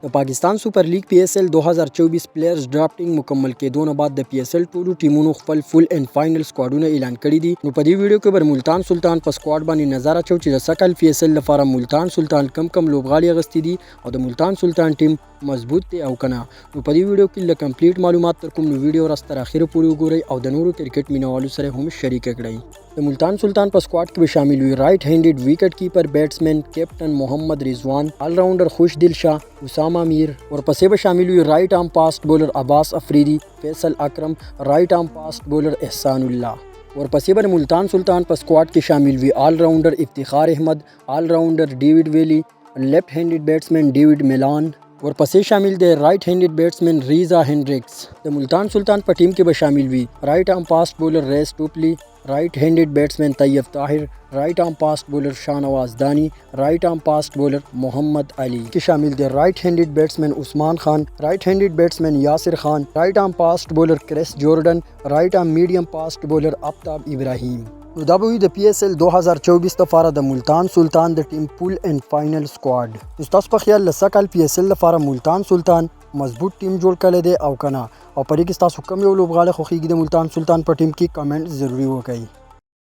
د پاکستان سپر لیگ PSL 2024 پلیئرز ډرافټینګ مکمل کېدو نه بعد د PSL ټولو ټیمونو خپل فول اینڈ فائنل سکواډونه اعلان کړي دي. نو په دې ویډیو کې بر ملتان سلطان په سکواډ باندې نظر اچو چې د سکل PSL لپاره ملتان سلطان کم لوبغاړي اغستې دي او د ملتان سلطان ټیم مضبوط دی او کنه. نو په دې ویډیو کې ل کمپلیټ معلومات تر کوم نو ویډیو راست تر اخره پورې وګورئ او د نورو کرکټ مینوالو سره هم شریک کړئ. د ملتان سلطان په سکواډ کې شامل وي رائټ هینډډ وکټ کیپر بیټسمن کیپټن محمد رضوان، آل راؤنډر خوش دل شاه، اسامه میر، ورپسې به شامل وي رائټ آرم فاسټ بولر عباس افریدی، فیصل اکرم، رائټ آرم فاسٹ بولر احسان الله. ورپسې به ملتان سلطان په سکواډ کې شامل وي آل راؤنډر افتخار احمد، آل راؤنډر ډیوډ ویلی، لیفټ هینډډ بیټسمن ډیوډ میلان. ورپسې شامل دی رائټ هینډډ بیټسمن ریزا هینډریکس. د ملتان سلطان په ټیم کې به شامل وي رائټ آرم فاسٹ بولر ریس ټوپلی، رائٹ ہینڈڈ بیٹسمین طیب طاہر، رائٹ آرم فاسٹ بولر شاہنواز دانی، رائٹ آرم فاسٹ بولر محمد علی کے شامل تھے رائٹ ہینڈڈ بیٹسمین عثمان خان، رائٹ ہینڈڈ بیٹسمین یاسر خان، رائٹ آرم فاسٹ بولر کرس جورڈن، رائٹ آرم میڈیم فاسٹ بولر آفتاب ابراہیم. نو دا به د PSL 2024 لپاره د ملتان سلطان د ټیم پول اینڈ فائنل سکواډ. تاسو په خیال لسکل PSL لپاره ملتان سلطان مضبوط ټیم جوړ کړی دی او کنه او پرې کې تاسو کوم یو لوبغاړی خوښیږي د ملتان سلطان په ټیم کې کمنټ ضروری وکړئ.